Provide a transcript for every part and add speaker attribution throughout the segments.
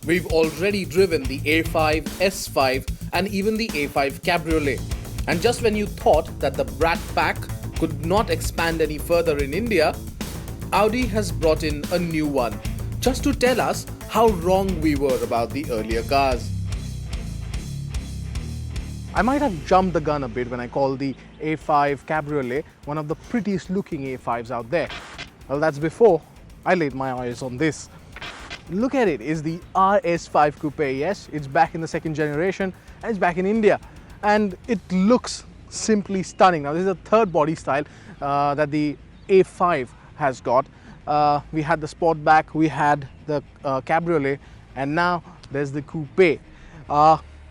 Speaker 1: We've already driven the A5, S5 and even the A5 Cabriolet. And just when you thought that the Brat Pack could not expand any further in India, Audi has brought in a new one, just to tell us how wrong we were about the earlier cars. I might have jumped the gun a bit when I called the A5 Cabriolet one of the prettiest looking A5s out there. Well, that's before I laid my eyes on this. Look at it, it's the RS5 Coupe. Yes, it's back in the second generation and it's back in India. And it looks simply stunning. Now, this is the third body style that the A5 has got. We had the Sportback, we had the Cabriolet, and now there's the Coupe.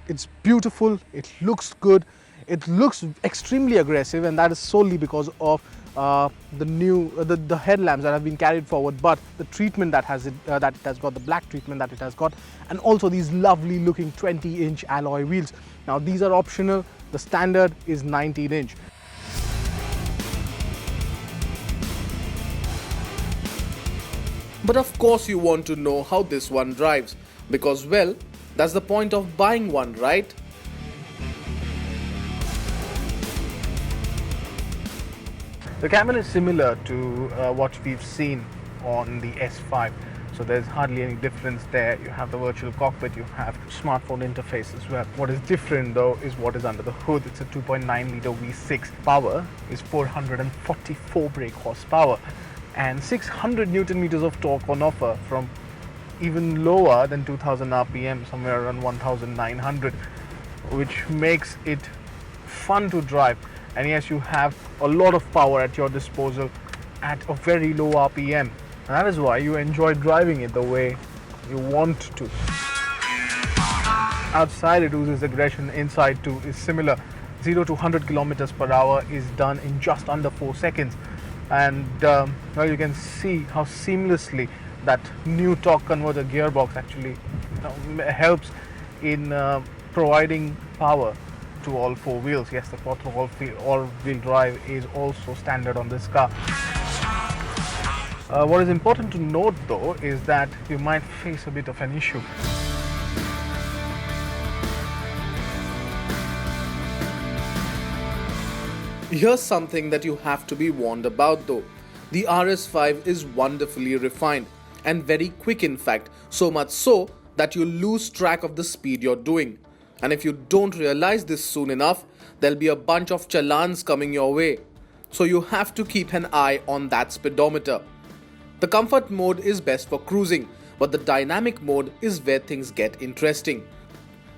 Speaker 1: It's beautiful, it looks good, it looks extremely aggressive, and that is solely because of the headlamps that have been carried forward, but the treatment that has got, the black treatment that it has got, and also these lovely looking 20-inch alloy wheels. Now, these are optional. The standard is 19-inch. But of course you want to know how this one drives, because, well, that's the point of buying one, right? The cabin is similar to what we've seen on the S5, so there's hardly any difference there. You have the virtual cockpit, you have smartphone interface as well. What is different though is what is under the hood. It's a 2.9 litre V6. Power is 444 brake horsepower and 600 Newton meters of torque on offer from even lower than 2000 RPM, somewhere around 1900, which makes it fun to drive. And yes, you have a lot of power at your disposal at a very low RPM. And that is why you enjoy driving it the way you want to. Outside it oozes aggression, inside too is similar. 0 to 100 kilometers per hour is done in just under 4 seconds. And well, you can see how seamlessly that new torque converter gearbox actually helps in providing power to all four wheels. Yes, the all-wheel drive is also standard on this car. What is important to note though is that you might face a bit of an issue. Here's something that you have to be warned about though. The RS5 is wonderfully refined and very quick, in fact, so much so that you lose track of the speed you're doing. And if you don't realize this soon enough, there'll be a bunch of challans coming your way. So you have to keep an eye on that speedometer. The comfort mode is best for cruising, but the dynamic mode is where things get interesting.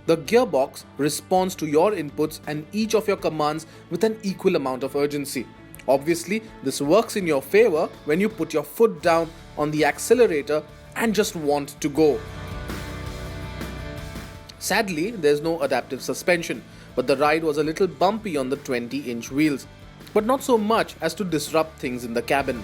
Speaker 1: The gearbox responds to your inputs and each of your commands with an equal amount of urgency. Obviously, this works in your favor when you put your foot down on the accelerator and just want to go. Sadly, there's no adaptive suspension, but the ride was a little bumpy on the 20-inch wheels, but not so much as to disrupt things in the cabin.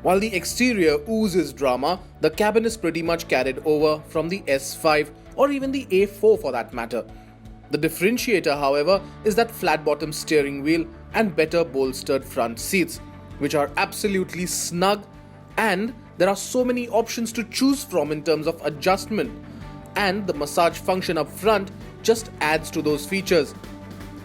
Speaker 1: While the exterior oozes drama, the cabin is pretty much carried over from the S5 or even the A4 for that matter. The differentiator, however, is that flat-bottom steering wheel and better bolstered front seats, which are absolutely snug, and there are so many options to choose from in terms of adjustment, and the massage function up front just adds to those features.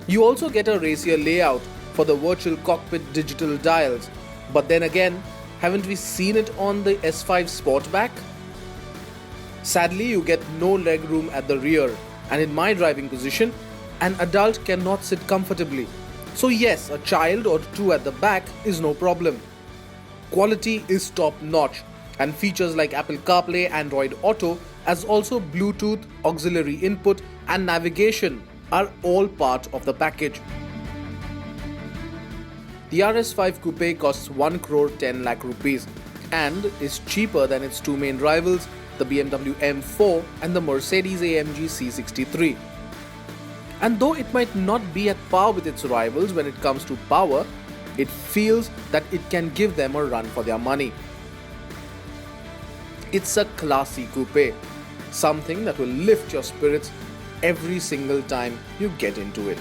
Speaker 1: You also get a racier layout for the virtual cockpit digital dials, but then again, haven't we seen it on the S5 Sportback? Sadly, you get no legroom at the rear, and in my driving position, an adult cannot sit comfortably. So yes, a child or two at the back is no problem. Quality is top notch, and features like Apple CarPlay, Android Auto, as also Bluetooth, auxiliary input and navigation are all part of the package. The RS5 Coupe costs 1 crore 10 lakh rupees and is cheaper than its two main rivals, the BMW M4 and the Mercedes-AMG C63. And though it might not be at par with its rivals when it comes to power, it feels that it can give them a run for their money. It's a classy coupe, something that will lift your spirits every single time you get into it.